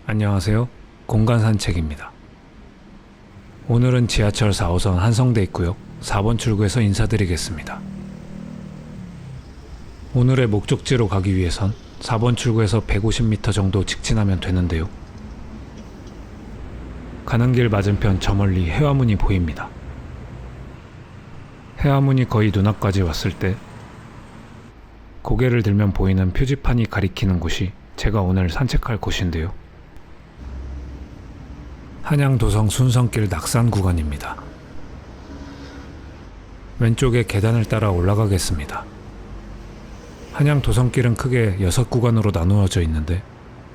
안녕하세요. 공간산책입니다. 오늘은 지하철 4호선 한성대 입구역 4번 출구에서 인사드리겠습니다. 오늘의 목적지로 가기 위해선 4번 출구에서 150m 정도 직진하면 되는데요. 가는 길 맞은편 저 멀리 해화문이 보입니다. 해화문이 거의 눈앞까지 왔을 때 고개를 들면 보이는 표지판이 가리키는 곳이 제가 오늘 산책할 곳인데요. 한양도성 순성길 낙산 구간입니다. 왼쪽에 계단을 따라 올라가겠습니다. 한양도성길은 크게 6구간으로 나누어져 있는데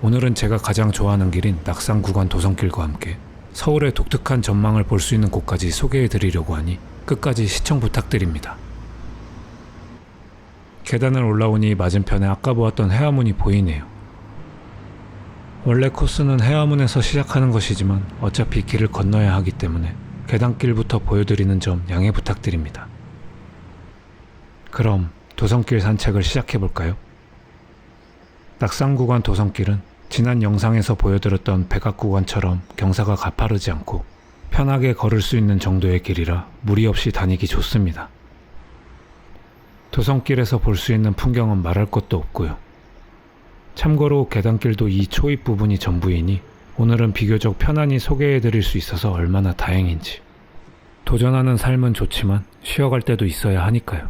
오늘은 제가 가장 좋아하는 길인 낙산 구간 도성길과 함께 서울의 독특한 전망을 볼 수 있는 곳까지 소개해 드리려고 하니 끝까지 시청 부탁드립니다. 계단을 올라오니 맞은편에 아까 보았던 해화문이 보이네요. 원래 코스는 해화문에서 시작하는 것이지만 어차피 길을 건너야 하기 때문에 계단길부터 보여드리는 점 양해 부탁드립니다. 그럼 도성길 산책을 시작해볼까요? 낙산구간 도성길은 지난 영상에서 보여드렸던 백악구간처럼 경사가 가파르지 않고 편하게 걸을 수 있는 정도의 길이라 무리 없이 다니기 좋습니다. 도성길에서 볼 수 있는 풍경은 말할 것도 없고요. 참고로 계단길도 이 초입 부분이 전부이니 오늘은 비교적 편안히 소개해드릴 수 있어서 얼마나 다행인지. 도전하는 삶은 좋지만 쉬어갈 때도 있어야 하니까요.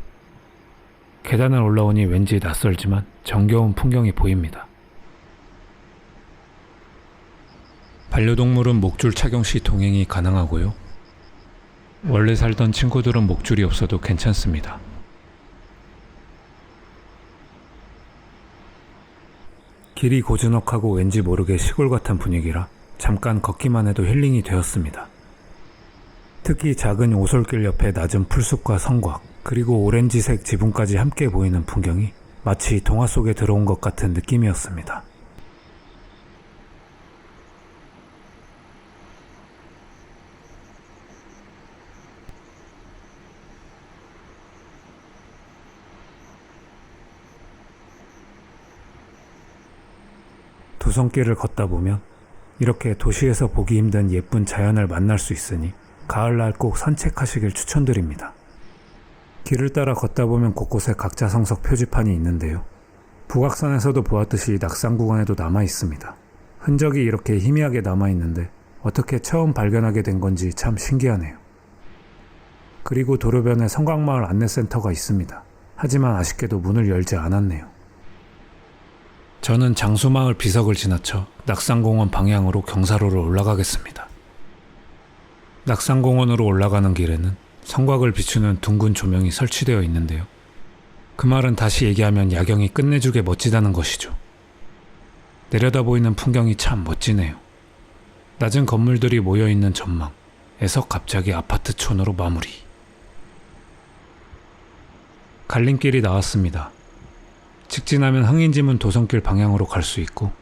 계단을 올라오니 왠지 낯설지만 정겨운 풍경이 보입니다. 반려동물은 목줄 착용 시 동행이 가능하고요. 원래 살던 친구들은 목줄이 없어도 괜찮습니다. 길이 고즈넉하고 왠지 모르게 시골 같은 분위기라 잠깐 걷기만 해도 힐링이 되었습니다. 특히 작은 오솔길 옆에 낮은 풀숲과 성곽, 그리고 오렌지색 지붕까지 함께 보이는 풍경이 마치 동화 속에 들어온 것 같은 느낌이었습니다. 도성길을 걷다 보면 이렇게 도시에서 보기 힘든 예쁜 자연을 만날 수 있으니 가을날 꼭 산책하시길 추천드립니다. 길을 따라 걷다 보면 곳곳에 각자 성석 표지판이 있는데요. 북악산에서도 보았듯이 낙산 구간에도 남아 있습니다. 흔적이 이렇게 희미하게 남아 있는데 어떻게 처음 발견하게 된 건지 참 신기하네요. 그리고 도로변에 성곽마을 안내센터가 있습니다. 하지만 아쉽게도 문을 열지 않았네요. 저는 장수마을 비석을 지나쳐 낙산공원 방향으로 경사로를 올라가겠습니다. 낙산공원으로 올라가는 길에는 성곽을 비추는 둥근 조명이 설치되어 있는데요. 그 말은 다시 얘기하면 야경이 끝내주게 멋지다는 것이죠. 내려다 보이는 풍경이 참 멋지네요. 낮은 건물들이 모여있는 전망에서 갑자기 아파트촌으로 마무리. 갈림길이 나왔습니다. 직진하면 흥인지문 도성길 방향으로 갈 수 있고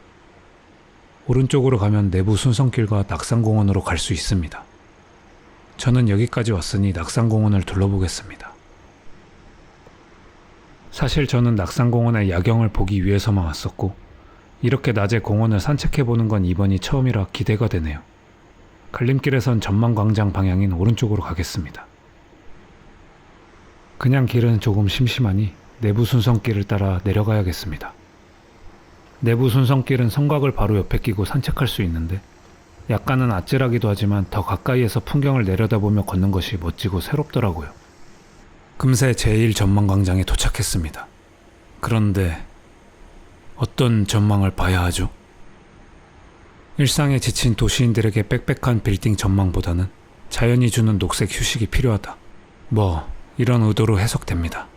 오른쪽으로 가면 내부 순성길과 낙산공원으로 갈 수 있습니다. 저는 여기까지 왔으니 낙산공원을 둘러보겠습니다. 사실 저는 낙산공원의 야경을 보기 위해서만 왔었고 이렇게 낮에 공원을 산책해보는 건 이번이 처음이라 기대가 되네요. 갈림길에선 전망광장 방향인 오른쪽으로 가겠습니다. 그냥 길은 조금 심심하니 내부 순성길을 따라 내려가야겠습니다. 내부 순성길은 성곽을 바로 옆에 끼고 산책할 수 있는데 약간은 아찔하기도 하지만 더 가까이에서 풍경을 내려다보며 걷는 것이 멋지고 새롭더라고요. 금세 제1전망광장에 도착했습니다. 그런데 어떤 전망을 봐야 하죠? 일상에 지친 도시인들에게 빽빽한 빌딩 전망보다는 자연이 주는 녹색 휴식이 필요하다. 이런 의도로 해석됩니다.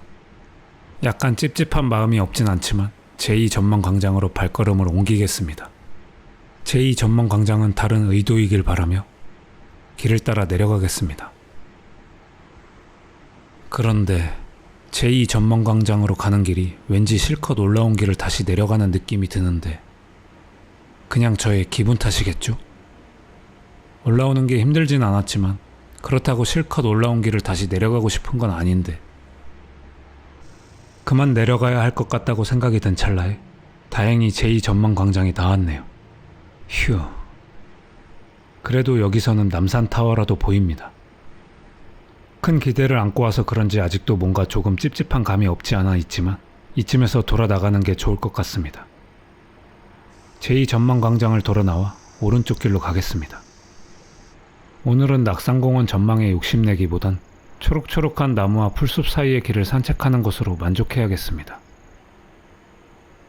약간 찝찝한 마음이 없진 않지만 제2전망광장으로 발걸음을 옮기겠습니다. 제2전망광장은 다른 의도이길 바라며 길을 따라 내려가겠습니다. 그런데 제2전망광장으로 가는 길이 왠지 실컷 올라온 길을 다시 내려가는 느낌이 드는데 그냥 저의 기분 탓이겠죠? 올라오는 게 힘들진 않았지만 그렇다고 실컷 올라온 길을 다시 내려가고 싶은 건 아닌데 그만 내려가야 할 것 같다고 생각이 든 찰나에 다행히 제2전망광장이 나왔네요. 휴. 그래도 여기서는 남산타워라도 보입니다. 큰 기대를 안고 와서 그런지 아직도 뭔가 조금 찝찝한 감이 없지 않아 있지만 이쯤에서 돌아 나가는 게 좋을 것 같습니다. 제2전망광장을 돌아 나와 오른쪽 길로 가겠습니다. 오늘은 낙산공원 전망에 욕심내기보단 초록초록한 나무와 풀숲 사이의 길을 산책하는 것으로 만족해야겠습니다.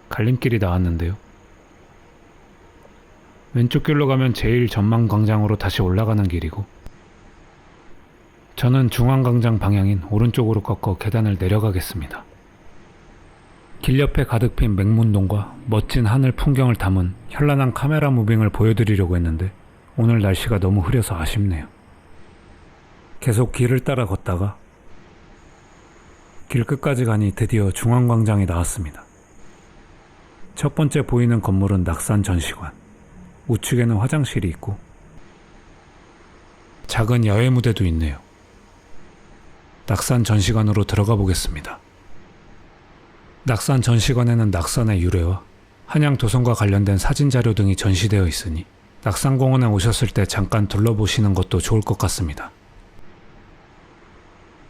갈림길이 나왔는데요. 왼쪽 길로 가면 제1전망광장으로 다시 올라가는 길이고, 저는 중앙광장 방향인 오른쪽으로 꺾어 계단을 내려가겠습니다. 길 옆에 가득 핀 맹문동과 멋진 하늘 풍경을 담은 현란한 카메라 무빙을 보여드리려고 했는데 오늘 날씨가 너무 흐려서 아쉽네요. 계속 길을 따라 걷다가 길 끝까지 가니 드디어 중앙광장에 나왔습니다. 첫 번째 보이는 건물은 낙산 전시관. 우측에는 화장실이 있고 작은 야외 무대도 있네요. 낙산 전시관으로 들어가 보겠습니다. 낙산 전시관에는 낙산의 유래와 한양 도성과 관련된 사진 자료 등이 전시되어 있으니 낙산공원에 오셨을 때 잠깐 둘러보시는 것도 좋을 것 같습니다.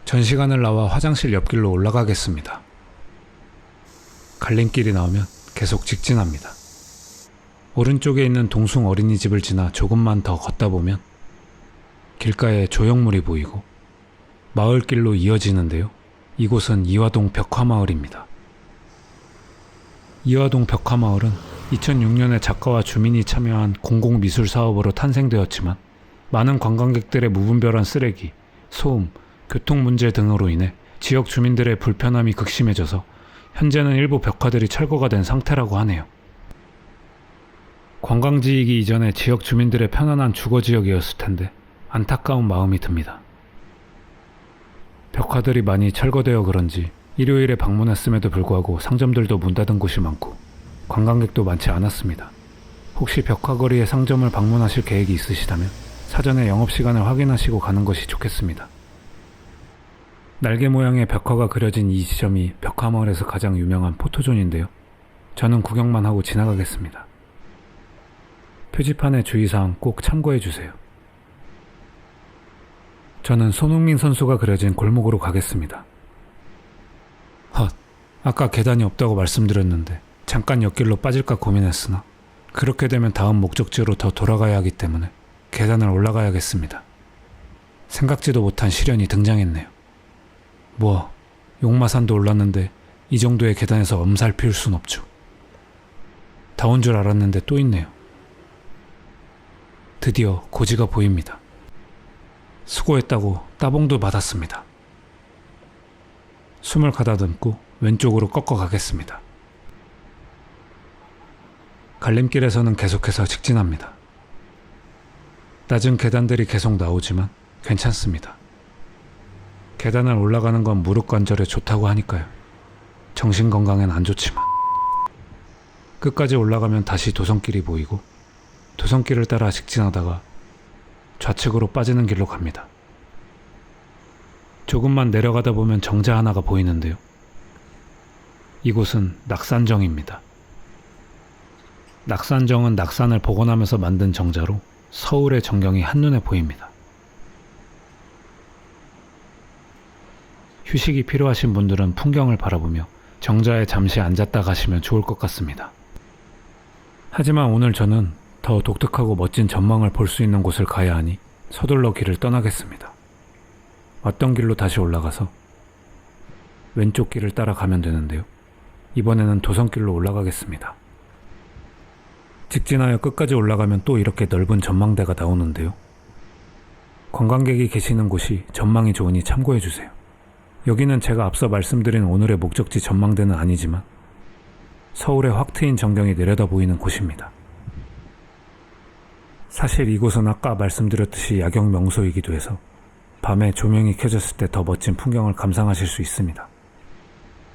전시관을 나와 화장실 옆길로 올라가겠습니다. 갈림길이 나오면 계속 직진합니다. 오른쪽에 있는 동숭 어린이집을 지나 조금만 더 걷다 보면 길가에 조형물이 보이고 마을길로 이어지는데요. 이곳은 이화동 벽화마을입니다. 이화동 벽화마을은 2006년에 작가와 주민이 참여한 공공미술 사업으로 탄생되었지만 많은 관광객들의 무분별한 쓰레기, 소음, 교통 문제 등으로 인해 지역 주민들의 불편함이 극심해져서 현재는 일부 벽화들이 철거가 된 상태라고 하네요. 관광지이기 이전에 지역 주민들의 편안한 주거지역이었을 텐데 안타까운 마음이 듭니다. 벽화들이 많이 철거되어 그런지 일요일에 방문했음에도 불구하고 상점들도 문 닫은 곳이 많고 관광객도 많지 않았습니다. 혹시 벽화거리의 상점을 방문하실 계획이 있으시다면 사전에 영업시간을 확인하시고 가는 것이 좋겠습니다. 날개 모양의 벽화가 그려진 이 지점이 벽화마을에서 가장 유명한 포토존인데요. 저는 구경만 하고 지나가겠습니다. 표지판의 주의사항 꼭 참고해주세요. 저는 손흥민 선수가 그려진 골목으로 가겠습니다. 헛, 아까 계단이 없다고 말씀드렸는데 잠깐 옆길로 빠질까 고민했으나 그렇게 되면 다음 목적지로 더 돌아가야 하기 때문에 계단을 올라가야겠습니다. 생각지도 못한 시련이 등장했네요. 뭐, 용마산도 올랐는데 이 정도의 계단에서 엄살 피울 순 없죠. 다 온 줄 알았는데 또 있네요. 드디어 고지가 보입니다. 수고했다고 따봉도 받았습니다. 숨을 가다듬고 왼쪽으로 꺾어 가겠습니다. 갈림길에서는 계속해서 직진합니다. 낮은 계단들이 계속 나오지만 괜찮습니다. 계단을 올라가는 건 무릎 관절에 좋다고 하니까요. 정신 건강엔 안 좋지만. 끝까지 올라가면 다시 도성길이 보이고 도성길을 따라 직진하다가 좌측으로 빠지는 길로 갑니다. 조금만 내려가다 보면 정자 하나가 보이는데요. 이곳은 낙산정입니다. 낙산정은 낙산을 복원하면서 만든 정자로 서울의 전경이 한눈에 보입니다. 휴식이 필요하신 분들은 풍경을 바라보며 정자에 잠시 앉았다 가시면 좋을 것 같습니다. 하지만 오늘 저는 더 독특하고 멋진 전망을 볼 수 있는 곳을 가야 하니 서둘러 길을 떠나겠습니다. 왔던 길로 다시 올라가서 왼쪽 길을 따라가면 되는데요. 이번에는 도성길로 올라가겠습니다. 직진하여 끝까지 올라가면 또 이렇게 넓은 전망대가 나오는데요. 관광객이 계시는 곳이 전망이 좋으니 참고해주세요. 여기는 제가 앞서 말씀드린 오늘의 목적지 전망대는 아니지만 서울의 확 트인 전경이 내려다 보이는 곳입니다. 사실 이곳은 아까 말씀드렸듯이 야경 명소이기도 해서 밤에 조명이 켜졌을 때 더 멋진 풍경을 감상하실 수 있습니다.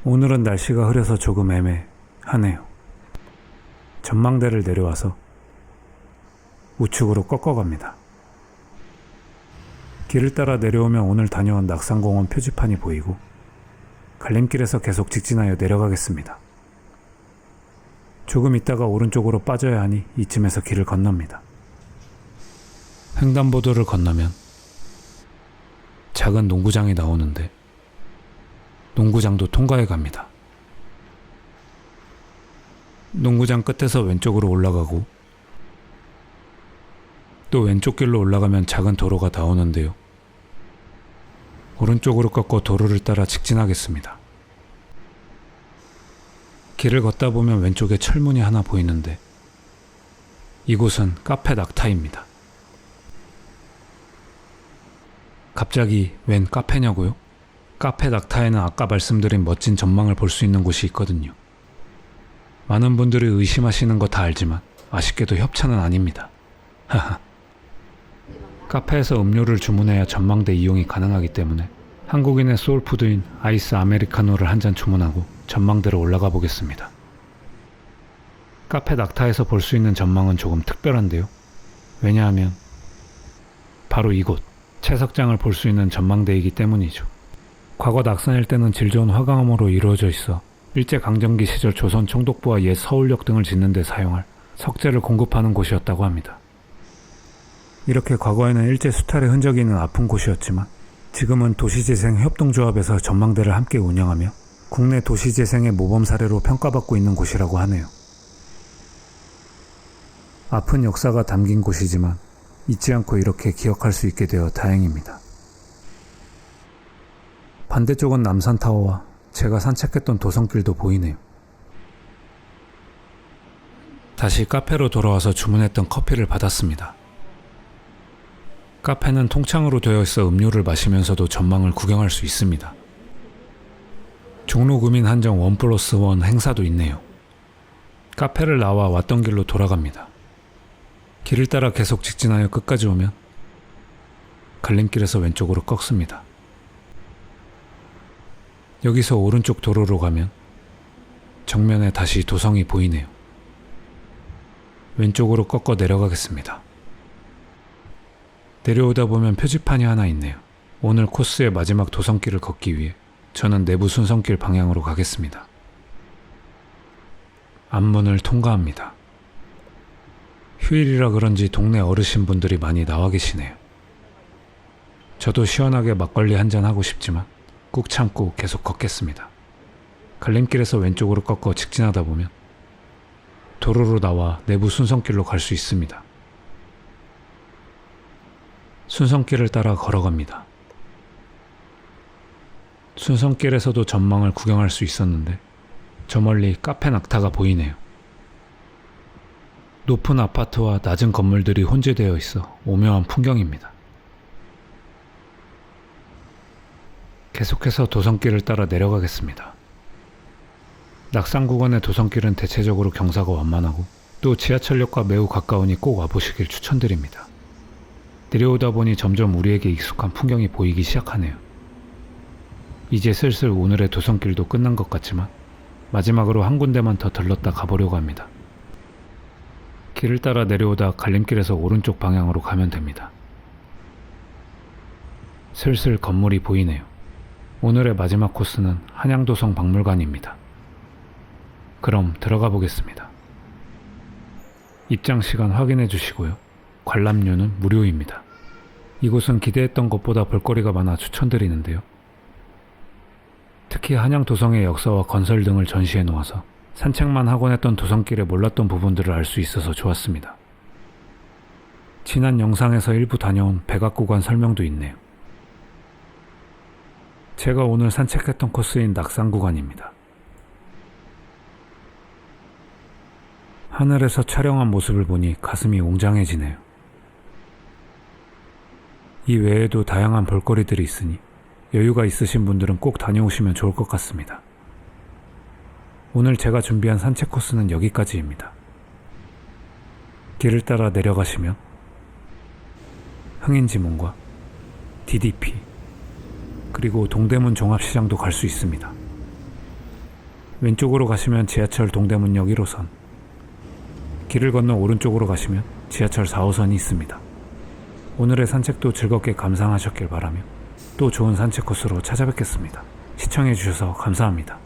오늘은 날씨가 흐려서 조금 애매하네요. 전망대를 내려와서 우측으로 꺾어갑니다. 길을 따라 내려오면 오늘 다녀온 낙산공원 표지판이 보이고 갈림길에서 계속 직진하여 내려가겠습니다. 조금 있다가 오른쪽으로 빠져야 하니 이쯤에서 길을 건넙니다. 횡단보도를 건너면 작은 농구장이 나오는데 농구장도 통과해 갑니다. 농구장 끝에서 왼쪽으로 올라가고 또 왼쪽 길로 올라가면 작은 도로가 나오는데요. 오른쪽으로 꺾어 도로를 따라 직진하겠습니다. 길을 걷다 보면 왼쪽에 철문이 하나 보이는데 이곳은 카페 낙타입니다. 갑자기 웬 카페냐고요? 카페 낙타에는 아까 말씀드린 멋진 전망을 볼 수 있는 곳이 있거든요. 많은 분들이 의심하시는 거 다 알지만 아쉽게도 협찬은 아닙니다. 하하. 카페에서 음료를 주문해야 전망대 이용이 가능하기 때문에 한국인의 소울푸드인 아이스 아메리카노를 한 잔 주문하고 전망대로 올라가 보겠습니다. 카페 낙타에서 볼 수 있는 전망은 조금 특별한데요. 왜냐하면 바로 이곳 채석장을 볼 수 있는 전망대이기 때문이죠. 과거 낙산일 때는 질 좋은 화강암으로 이루어져 있어 일제강점기 시절 조선 총독부와 옛 서울역 등을 짓는 데 사용할 석재를 공급하는 곳이었다고 합니다. 이렇게 과거에는 일제 수탈의 흔적이 있는 아픈 곳이었지만 지금은 도시재생협동조합에서 전망대를 함께 운영하며 국내 도시재생의 모범 사례로 평가받고 있는 곳이라고 하네요. 아픈 역사가 담긴 곳이지만 잊지 않고 이렇게 기억할 수 있게 되어 다행입니다. 반대쪽은 남산타워와 제가 산책했던 도성길도 보이네요. 다시 카페로 돌아와서 주문했던 커피를 받았습니다. 카페는 통창으로 되어 있어 음료를 마시면서도 전망을 구경할 수 있습니다. 종로구민 한정 1+1 행사도 있네요. 카페를 나와 왔던 길로 돌아갑니다. 길을 따라 계속 직진하여 끝까지 오면 갈림길에서 왼쪽으로 꺾습니다. 여기서 오른쪽 도로로 가면 정면에 다시 도성이 보이네요. 왼쪽으로 꺾어 내려가겠습니다. 내려오다 보면 표지판이 하나 있네요. 오늘 코스의 마지막 도성길을 걷기 위해 저는 내부 순성길 방향으로 가겠습니다. 앞문을 통과합니다. 휴일이라 그런지 동네 어르신분들이 많이 나와 계시네요. 저도 시원하게 막걸리 한잔 하고 싶지만 꾹 참고 계속 걷겠습니다. 갈림길에서 왼쪽으로 꺾어 직진하다 보면 도로로 나와 내부 순성길로 갈 수 있습니다. 순성길을 따라 걸어갑니다. 순성길에서도 전망을 구경할 수 있었는데 저 멀리 카페 낙타가 보이네요. 높은 아파트와 낮은 건물들이 혼재되어 있어 오묘한 풍경입니다. 계속해서 도성길을 따라 내려가겠습니다. 낙산구간의 도성길은 대체적으로 경사가 완만하고 또 지하철역과 매우 가까우니 꼭 와보시길 추천드립니다. 내려오다 보니 점점 우리에게 익숙한 풍경이 보이기 시작하네요. 이제 슬슬 오늘의 도성길도 끝난 것 같지만 마지막으로 한 군데만 더 들렀다 가보려고 합니다. 길을 따라 내려오다 갈림길에서 오른쪽 방향으로 가면 됩니다. 슬슬 건물이 보이네요. 오늘의 마지막 코스는 한양도성 박물관입니다. 그럼 들어가 보겠습니다. 입장 시간 확인해 주시고요. 관람료는 무료입니다. 이곳은 기대했던 것보다 볼거리가 많아 추천드리는데요. 특히 한양도성의 역사와 건설 등을 전시해 놓아서 산책만 하곤 했던 도성길에 몰랐던 부분들을 알 수 있어서 좋았습니다. 지난 영상에서 일부 다녀온 백악구간 설명도 있네요. 제가 오늘 산책했던 코스인 낙산구간입니다. 하늘에서 촬영한 모습을 보니 가슴이 웅장해지네요. 이 외에도 다양한 볼거리들이 있으니 여유가 있으신 분들은 꼭 다녀오시면 좋을 것 같습니다. 오늘 제가 준비한 산책 코스는 여기까지입니다. 길을 따라 내려가시면 흥인지문과 DDP 그리고 동대문 종합시장도 갈 수 있습니다. 왼쪽으로 가시면 지하철 동대문역 1호선, 길을 건너 오른쪽으로 가시면 지하철 4호선이 있습니다. 오늘의 산책도 즐겁게 감상하셨길 바라며 또 좋은 산책 코스로 찾아뵙겠습니다. 시청해주셔서 감사합니다.